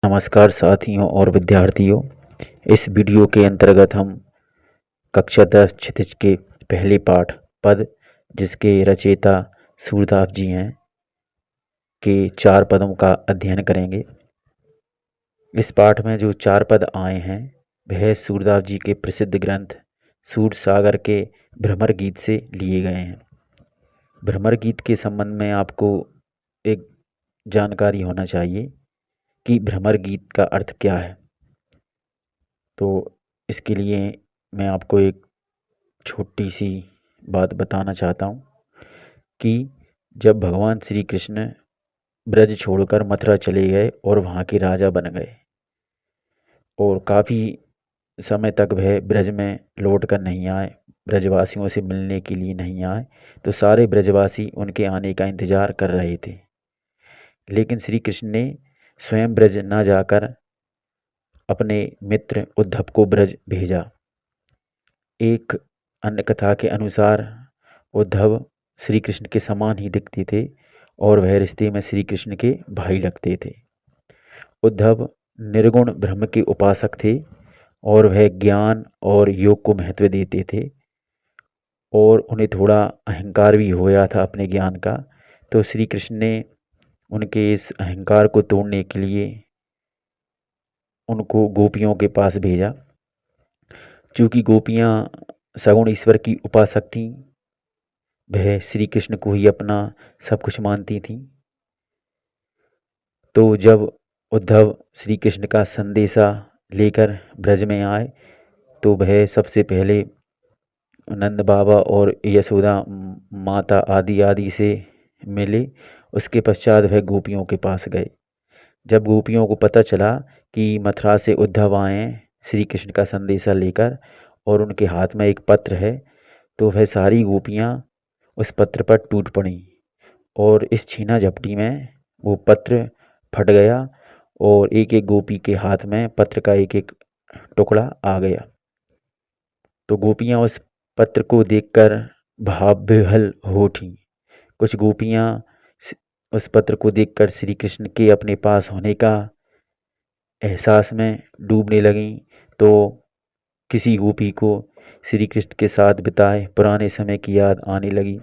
नमस्कार साथियों और विद्यार्थियों। इस वीडियो के अंतर्गत हम कक्षा 10 क्षितिज के पहले पाठ पद, जिसके रचयिता सूरदास जी हैं, के 4 पदों का अध्ययन करेंगे। इस पाठ में जो 4 पद आए हैं वह सूरदास जी के प्रसिद्ध ग्रंथ सूरसागर के भ्रमर गीत से लिए गए हैं। भ्रमर गीत के संबंध में आपको एक जानकारी होना चाहिए कि भ्रमर गीत का अर्थ क्या है। तो इसके लिए मैं आपको एक छोटी सी बात बताना चाहता हूँ कि जब भगवान श्री कृष्ण ब्रज छोड़कर मथुरा चले गए और वहाँ के राजा बन गए और काफ़ी समय तक वह ब्रज में लौट कर नहीं आए, ब्रजवासियों से मिलने के लिए नहीं आए, तो सारे ब्रजवासी उनके आने का इंतज़ार कर रहे थे। लेकिन श्री कृष्ण ने स्वयं ब्रज न जाकर अपने मित्र उद्धव को ब्रज भेजा। एक अन्य कथा के अनुसार उद्धव श्री कृष्ण के समान ही दिखते थे और वह रिश्ते में श्री कृष्ण के भाई लगते थे। उद्धव निर्गुण ब्रह्म के उपासक थे और वह ज्ञान और योग को महत्व देते थे और उन्हें थोड़ा अहंकार भी होया था अपने ज्ञान का। तो श्री कृष्ण ने उनके इस अहंकार को तोड़ने के लिए उनको गोपियों के पास भेजा। चूँकि गोपियाँ सगुण ईश्वर की उपासक थीं, वह श्री कृष्ण को ही अपना सब कुछ मानती थीं। तो जब उद्धव श्री कृष्ण का संदेशा लेकर ब्रज में आए तो वह सबसे पहले नंद बाबा और यशोदा माता आदि से मिले। उसके पश्चात वह गोपियों के पास गए। जब गोपियों को पता चला कि मथुरा से उद्धव आए हैं श्री कृष्ण का संदेशा लेकर और उनके हाथ में एक पत्र है, तो वह सारी गोपियाँ उस पत्र पर टूट पड़ीं और इस छीना झपटी में वो पत्र फट गया और एक एक गोपी के हाथ में पत्र का एक एक टुकड़ा आ गया। तो गोपियाँ उस पत्र को देखकर भावविह्वल हो उठीं। कुछ गोपियाँ उस पत्र को देखकर श्री कृष्ण के अपने पास होने का एहसास में डूबने लगीं। तो किसी गोपी को श्री कृष्ण के साथ बिताए पुराने समय की याद आने लगी।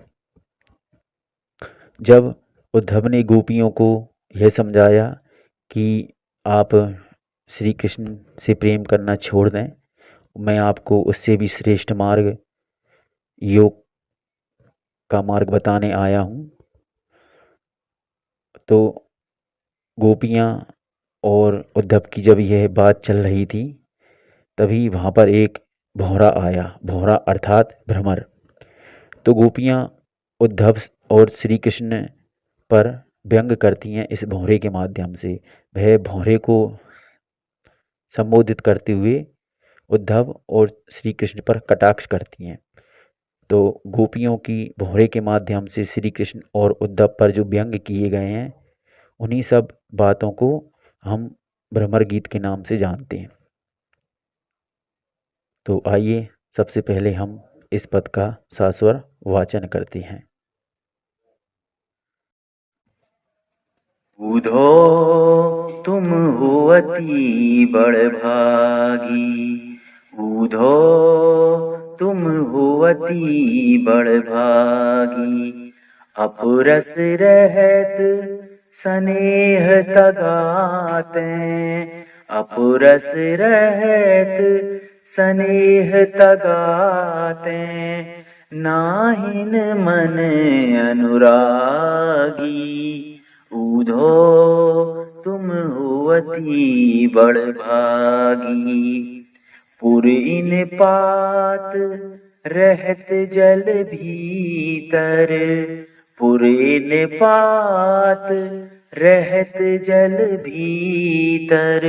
जब उद्धव ने गोपियों को यह समझाया कि आप श्री कृष्ण से प्रेम करना छोड़ दें, मैं आपको उससे भी श्रेष्ठ मार्ग, योग का मार्ग बताने आया हूँ, तो गोपियाँ और उद्धव की जब यह बात चल रही थी तभी वहाँ पर एक भौरा आया। भौरा अर्थात भ्रमर। तो गोपियाँ उद्धव और श्री कृष्ण पर व्यंग करती हैं इस भौरे के माध्यम से। वह भौरे को संबोधित करते हुए उद्धव और श्री कृष्ण पर कटाक्ष करती हैं। तो गोपियों की भौरे के माध्यम से श्री कृष्ण और उद्धव पर जो व्यंग किए गए हैं, उन्हीं सब बातों को हम भ्रमर गीत के नाम से जानते हैं। तो आइए सबसे पहले हम इस पद का सास्वर वाचन करते हैं। बूढ़ो तुम हो अति बड़भागी, बूढ़ो तुम हो अति बड़भागी। अपरस रहत स्नेह तगाते, अपरस रहत स्नेह तगाते। नाहिन मन अनुरागी, बूढ़ो तुम हो अति बड़भागी। पुरइन पात रहत जल भीतर, पुरइन पात रहत जल भीतर।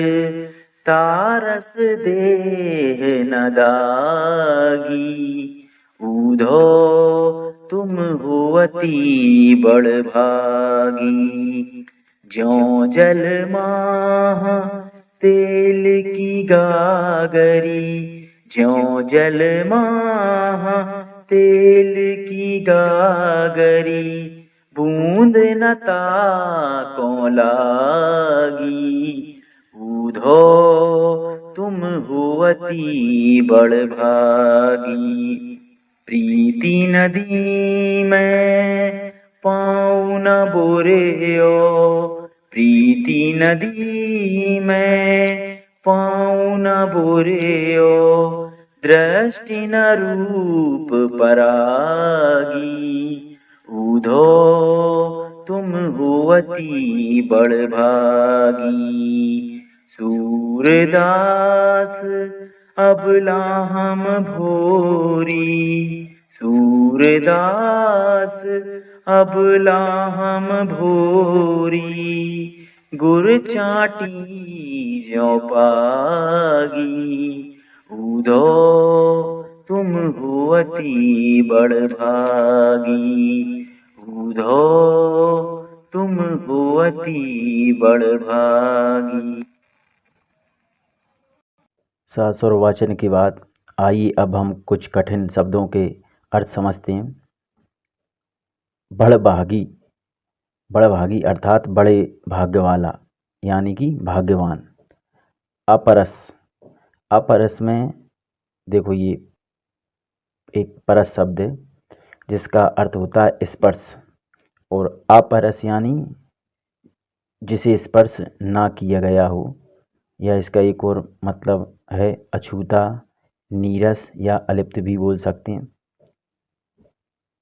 तारस देह न दागी, बूढ़ो तुम हो अति बड़भागी। ज्यों जल माह तेल की गागरी, ज्यों जल माह तेल की गागरी। बूंद न ताको लागी, ऊधो तुम हुवती बड़भागी। प्रीति नदी में पाँव न बोरेओ, प्रीति नदी में पाँव न बोरेओ। दृष्टि न रूप परागी। ऊधो तुम हुवती बड़भागी। सूरदास अबला हम भोरी, सूरदास अबला हम भोरी। गुर चाटी ज्यों पागी। ऊधो तुम हुवती बड़भागी। ऊधो तुम हुवती बड़भागी। सास और वाचन के बाद आइए अब हम कुछ कठिन शब्दों के अर्थ समझते हैं। बड़भागी, बड़भागी अर्थात बड़े भाग्य वाला यानी कि भाग्यवान। अपरस, अपरस में देखो ये एक परस शब्द है जिसका अर्थ होता है स्पर्श, और अपरस यानी जिसे स्पर्श ना किया गया हो, या इसका एक और मतलब है अछूता, नीरस या अलिप्त भी बोल सकते हैं।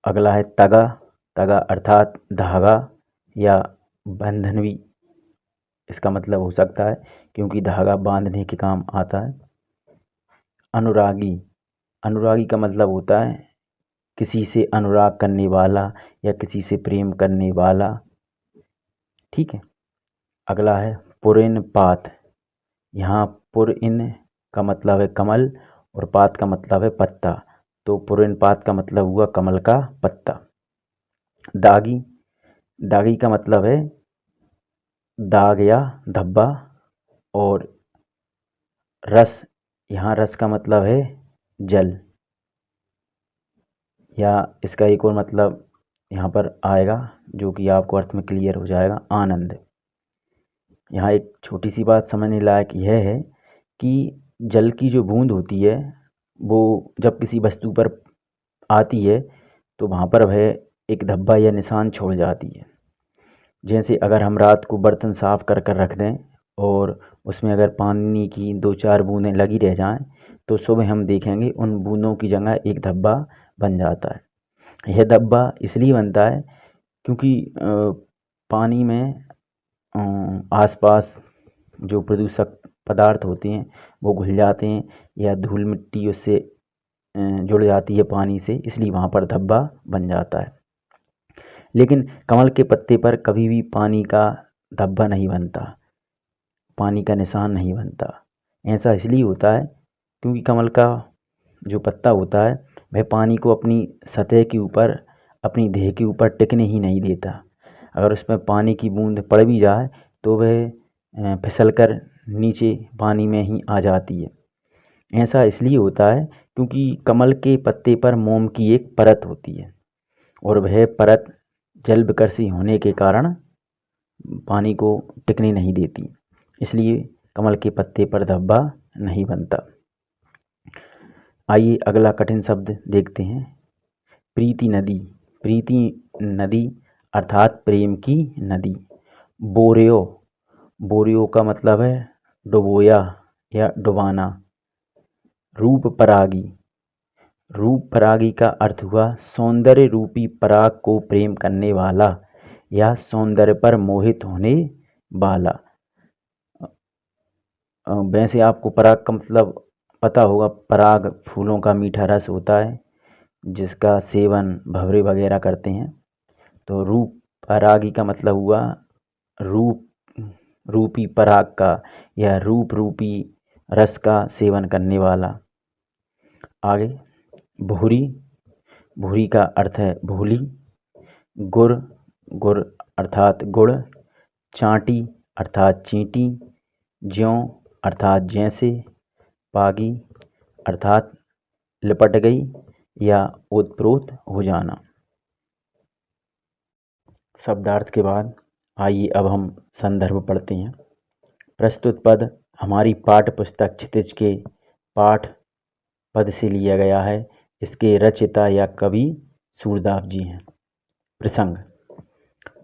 अगला है तगा, तगा अर्थात धागा या बंधन भी इसका मतलब हो सकता है, क्योंकि धागा बांधने के काम आता है। अनुरागी, अनुरागी का मतलब होता है किसी से अनुराग करने वाला या किसी से प्रेम करने वाला। ठीक है। अगला है पुरैन पात, यहाँ पुरैन का मतलब है कमल और पात का मतलब है पत्ता, तो पुरैन पात का मतलब हुआ कमल का पत्ता। दागी, दागी का मतलब है दाग या धब्बा, और रस, यहाँ रस का मतलब है जल, या इसका एक और मतलब यहाँ पर आएगा जो कि आपको अर्थ में क्लियर हो जाएगा, आनंद। यहाँ एक छोटी सी बात समझने लायक यह है कि जल की जो बूंद होती है वो जब किसी वस्तु पर आती है तो वहाँ पर वह एक धब्बा या निशान छोड़ जाती है। जैसे अगर हम रात को बर्तन साफ़ कर कर रख दें और उसमें अगर पानी की 2-4 बूंदें लगी रह जाएं तो सुबह हम देखेंगे उन बूंदों की जगह एक धब्बा बन जाता है। यह धब्बा इसलिए बनता है क्योंकि पानी में आसपास जो प्रदूषक पदार्थ होते हैं वो घुल जाते हैं, या धूल मिट्टी उससे जुड़ जाती है पानी से, इसलिए वहाँ पर धब्बा बन जाता है। लेकिन कमल के पत्ते पर कभी भी पानी का धब्बा नहीं बनता, पानी का निशान नहीं बनता। ऐसा इसलिए होता है क्योंकि कमल का जो पत्ता होता है वह पानी को अपनी सतह के ऊपर, अपनी देह के ऊपर टिकने ही नहीं देता। अगर उसमें पानी की बूंद पड़ भी जाए तो वह फिसलकर नीचे पानी में ही आ जाती है। ऐसा इसलिए होता है क्योंकि कमल के पत्ते पर मोम की एक परत होती है, और वह परत जल विकर्षी होने के कारण पानी को टिकने नहीं देती, इसलिए कमल के पत्ते पर धब्बा नहीं बनता। आइए अगला कठिन शब्द देखते हैं। प्रीति नदी, प्रीति नदी अर्थात प्रेम की नदी। बोरेओ, बोरेओ का मतलब है डुबोया या डुबाना। रूप परागी, रूप परागी का अर्थ हुआ सौंदर्य रूपी पराग को प्रेम करने वाला या सौंदर्य पर मोहित होने वाला। वैसे आपको पराग का मतलब पता होगा, पराग फूलों का मीठा रस होता है जिसका सेवन भंवरे वगैरह करते हैं। तो रूप परागी का मतलब हुआ रूप रूपी पराग का या रूप रूपी रस का सेवन करने वाला। आगे भूरी, भूरी का अर्थ है भूली। गुर, गुर अर्थात गुड़। चांटी अर्थात चींटी। ज्यों अर्थात जैसे। पागी अर्थात लिपट गई या ओतप्रोत हो जाना। शब्दार्थ के बाद आइए अब हम संदर्भ पढ़ते हैं। प्रस्तुत पद हमारी पाठ्य पुस्तक क्षितिज के पाठ पद से लिया गया है। इसके रचयिता या कवि सूरदास जी हैं। प्रसंग: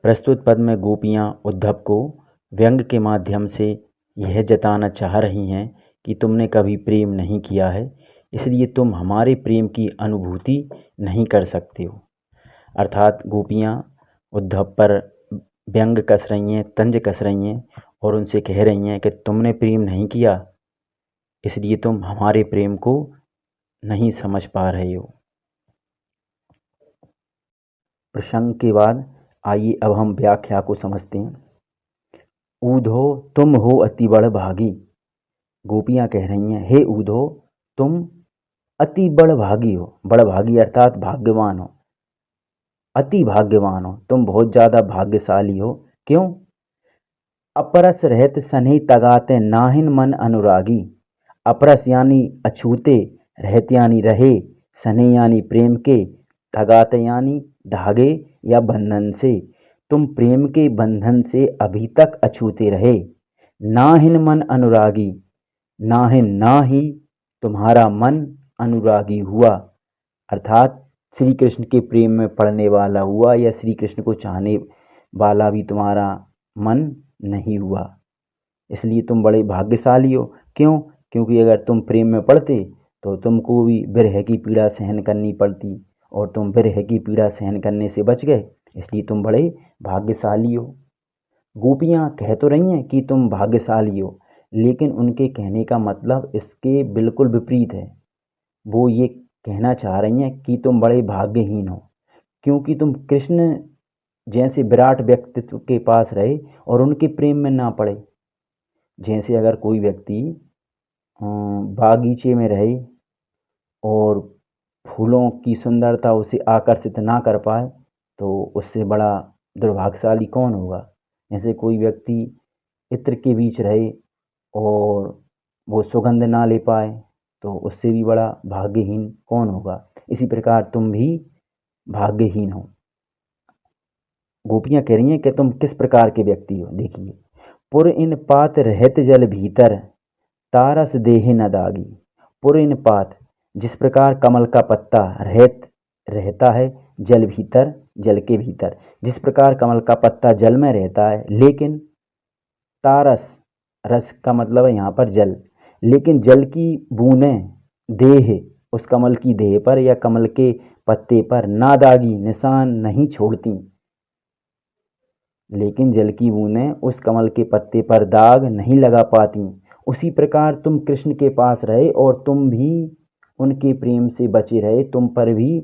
प्रस्तुत पद में गोपियाँ उद्धव को व्यंग के माध्यम से यह जताना चाह रही हैं कि तुमने कभी प्रेम नहीं किया है, इसलिए तुम हमारे प्रेम की अनुभूति नहीं कर सकते हो। अर्थात गोपियाँ उद्धव पर व्यंग कस रही हैं, तंज कस रही हैं और उनसे कह रही हैं कि तुमने प्रेम नहीं किया, इसलिए तुम हमारे प्रेम को नहीं समझ पा रहे हो। प्रसंग के बाद आइए अब हम व्याख्या को समझते हैं। ऊधो तुम हो अति बड़ भागी। गोपियाँ कह रही हैं, हे ऊधो, तुम अति बड़ भागी हो। बड़ भागी अर्थात भाग्यवान हो, अति भाग्यवान हो, तुम बहुत ज़्यादा भाग्यशाली हो। क्यों? अपरस रहत सनहि तगाते नाहिन मन अनुरागी। अपरस यानी अछूते, रहत यानी रहे, सनहि यानी प्रेम के, तगाते यानी धागे या बंधन से। तुम प्रेम के बंधन से अभी तक अछूते रहे। नाहिन मन अनुरागी, नाहिन ना ही तुम्हारा मन अनुरागी हुआ, अर्थात श्री कृष्ण के प्रेम में पड़ने वाला हुआ या श्री कृष्ण को चाहने वाला भी तुम्हारा मन नहीं हुआ। इसलिए तुम बड़े भाग्यशाली हो। क्यों? क्योंकि अगर तुम प्रेम में पड़ते तो तुमको भी विरह की पीड़ा सहन करनी पड़ती और तुम विरह की पीड़ा सहन करने से बच गए, इसलिए तुम बड़े भाग्यशाली हो। गोपियाँ कह तो रही हैं कि तुम भाग्यशाली हो, लेकिन उनके कहने का मतलब इसके बिल्कुल विपरीत है। वो ये कहना चाह रही हैं कि तुम बड़े भाग्यहीन हो, क्योंकि तुम कृष्ण जैसे विराट व्यक्तित्व के पास रहे और उनके प्रेम में ना पड़े। जैसे अगर कोई व्यक्ति बागीचे में रहे और फूलों की सुंदरता उसे आकर्षित ना कर पाए, तो उससे बड़ा दुर्भाग्यशाली कौन होगा। जैसे कोई व्यक्ति इत्र के बीच रहे और वो सुगंध ना ले पाए, तो उससे भी बड़ा भाग्यहीन कौन होगा। इसी प्रकार तुम भी भाग्यहीन हो। गोपियाँ कह रही हैं कि तुम किस प्रकार के व्यक्ति हो। देखिए, पुर इन पात रहत जल भीतर, तारस देह न दागी। पुर इन पात, जिस प्रकार कमल का पत्ता रहता है जल भीतर, जल के भीतर, जिस प्रकार कमल का पत्ता जल में रहता है, लेकिन तारस, रस का मतलब है यहाँ पर जल, लेकिन जल की बूंदें देह, उस कमल की देह पर या कमल के पत्ते पर ना दागी, निशान नहीं छोड़ती। लेकिन जल की बूंदें उस कमल के पत्ते पर दाग नहीं लगा पाती। उसी प्रकार तुम कृष्ण के पास रहे और तुम भी उनके प्रेम से बचे रहे, तुम पर भी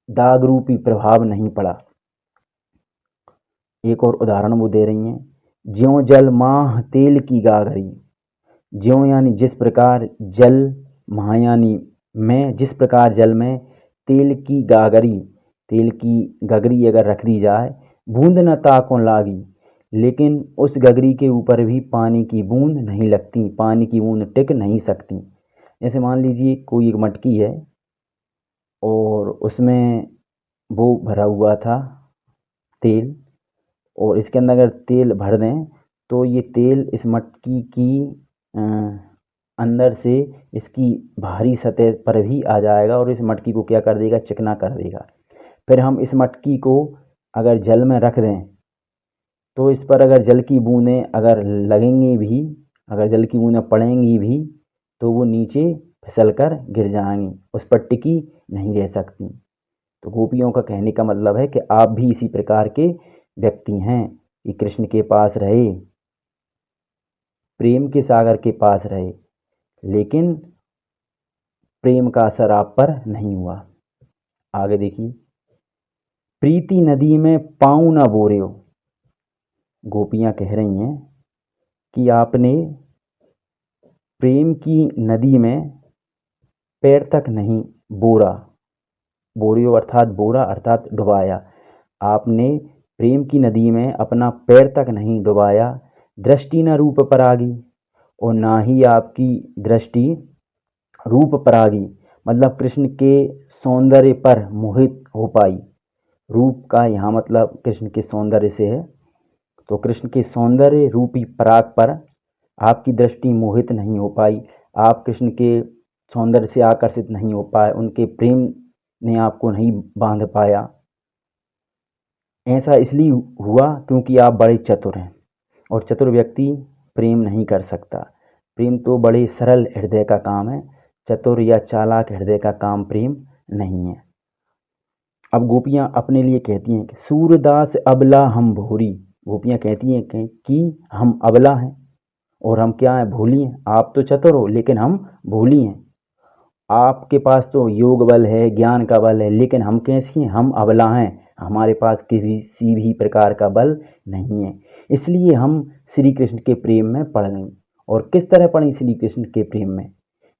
दाग रूपी प्रभाव नहीं पड़ा। एक और उदाहरण वो दे रही हैं, ज्यों जल माह तेल की गागरी। ज्यों यानी जिस प्रकार, जल, माह यानी में, जिस प्रकार जल में तेल की गागरी, तेल की गगरी अगर रख दी जाए, बूंद न ताकों लागी, लेकिन उस गगरी के ऊपर भी पानी की बूंद नहीं लगती, पानी की बूंद टिक नहीं सकती। जैसे मान लीजिए कोई एक मटकी है और उसमें वो भरा हुआ था तेल, और इसके अंदर अगर तेल भर दें तो ये तेल इस मटकी की अंदर से इसकी बाहरी सतह पर भी आ जाएगा और इस मटकी को क्या कर देगा, चिकना कर देगा। फिर हम इस मटकी को अगर जल में रख दें तो इस पर अगर जल की बूंदें अगर लगेंगी भी, अगर जल की बूंदें पड़ेंगी भी, तो वो नीचे फिसल कर गिर जाएंगी, उस पर टिकी नहीं रह सकती। तो गोपियों का कहने का मतलब है कि आप भी इसी प्रकार के व्यक्ति हैं कि कृष्ण के पास रहे, प्रेम के सागर के पास रहे, लेकिन प्रेम का असर आप पर नहीं हुआ। आगे देखिए, प्रीति नदी में पाँव न बोरे हो। गोपियाँ कह रही हैं कि आपने प्रेम की नदी में पैर तक नहीं बोरा, बोरियो अर्थात बोरा अर्थात डुबाया। आपने प्रेम की नदी में अपना पैर तक नहीं डुबाया। दृष्टि न रूप परागी, और ना ही आपकी दृष्टि रूप परागी, मतलब कृष्ण के सौंदर्य पर मोहित हो पाई। रूप का यहाँ मतलब कृष्ण के सौंदर्य से है, तो कृष्ण के सौंदर्य रूपी पराग पर आपकी दृष्टि मोहित नहीं हो पाई, आप कृष्ण के सौंदर्य से आकर्षित नहीं हो पाए, उनके प्रेम ने आपको नहीं बांध पाया। ऐसा इसलिए हुआ क्योंकि आप बड़े चतुर हैं, और चतुर व्यक्ति प्रेम नहीं कर सकता। प्रेम तो बड़े सरल हृदय का काम है, चतुर या चालाक हृदय का काम प्रेम नहीं है। अब गोपियाँ अपने लिए कहती हैं कि सूरदास अबला हम भोरी। गोपियाँ कहती हैं कि हम अबला हैं और हम क्या हैं, भोली हैं। आप तो चतुर हो लेकिन हम भोली हैं। आपके पास तो योग बल है, ज्ञान का बल है, लेकिन हम कैसी हैं, हम अबला हैं। हमारे पास किसी भी प्रकार का बल नहीं है, इसलिए हम श्री कृष्ण के प्रेम में पड़ गईं। और किस तरह पड़ी श्री कृष्ण के प्रेम में?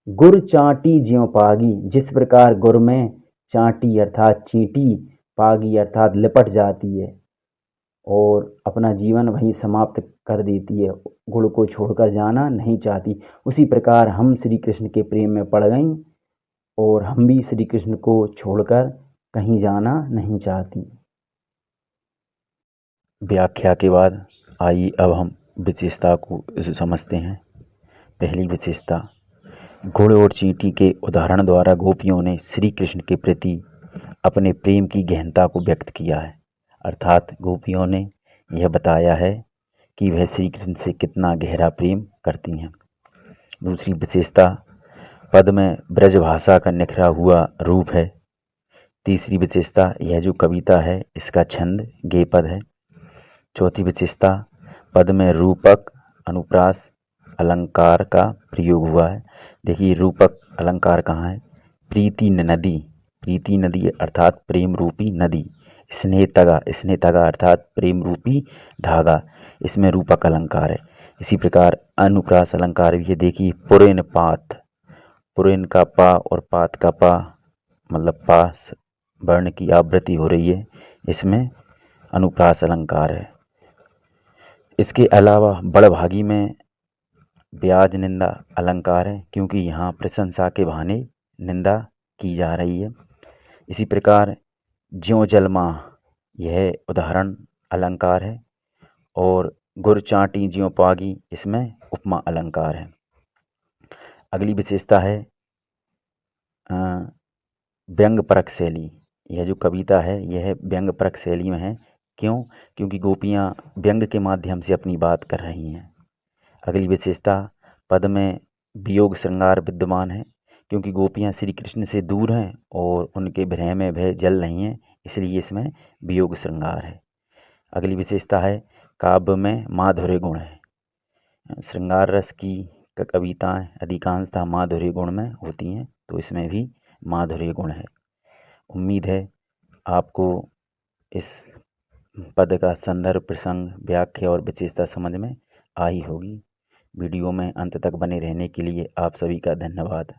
गुर चाटी ज्यों पागी। जिस प्रकार गुर में चाटी अर्थात चींटी, पागी अर्थात लिपट जाती है और अपना जीवन वहीं समाप्त कर देती है, गुड़ को छोड़कर जाना नहीं चाहती, उसी प्रकार हम श्री कृष्ण के प्रेम में पड़ गईं और हम भी श्री कृष्ण को छोड़कर कहीं जाना नहीं चाहती। व्याख्या के बाद आइए अब हम विशेषता को समझते हैं। पहली विशेषता, गुड़ और चींटी के उदाहरण द्वारा गोपियों ने श्री कृष्ण के प्रति अपने प्रेम की गहनता को व्यक्त किया है, अर्थात गोपियों ने यह बताया है कि वह श्री कृष्ण से कितना गहरा प्रेम करती हैं। दूसरी विशेषता, पद में ब्रज भाषा का निखरा हुआ रूप है। तीसरी विशेषता, यह जो कविता है इसका छंद गेय पद है। चौथी विशेषता, पद में रूपक, अनुप्रास, अलंकार का प्रयोग हुआ है। देखिए रूपक अलंकार कहाँ है? प्रीति नदी, प्रीति नदी अर्थात प्रेम रूपी नदी। स्नेह तगा, स्नेह तगा अर्थात प्रेम रूपी धागा, इसमें रूपक अलंकार है। इसी प्रकार अनुप्रास अलंकार भी है। देखिए पुरेन पात, पुरेन का पा और पात का पा मतलब पास वर्ण की आवृत्ति हो रही है, इसमें अनुप्रास अलंकार है। इसके अलावा बड़भागी में ब्याज निंदा अलंकार है, क्योंकि यहाँ प्रशंसा के बहाने निंदा की जा रही है। इसी प्रकार ज्यों जलमा, यह उदाहरण अलंकार है, और गुर चाटी ज्यों पागी, इसमें उपमा अलंकार है। अगली विशेषता है व्यंग परक शैली। यह जो कविता है यह व्यंग परक शैली में है। क्यों? क्योंकि गोपियाँ व्यंग के माध्यम से अपनी बात कर रही हैं। अगली विशेषता, पद में वियोग श्रृंगार विद्यमान है, क्योंकि गोपियाँ श्री कृष्ण से दूर हैं और उनके भ्रम में वह जल रही हैं, इसलिए इसमें वियोग श्रृंगार है। अगली विशेषता है काव्य में माधुर्य गुण है। श्रृंगार रस की कविताएं अधिकांशतः माधुर्य गुण में होती हैं, तो इसमें भी माधुर्य गुण है। उम्मीद है आपको इस पद का संदर्भ, प्रसंग, व्याख्या और विशेषता समझ में आई होगी। वीडियो में अंत तक बने रहने के लिए आप सभी का धन्यवाद।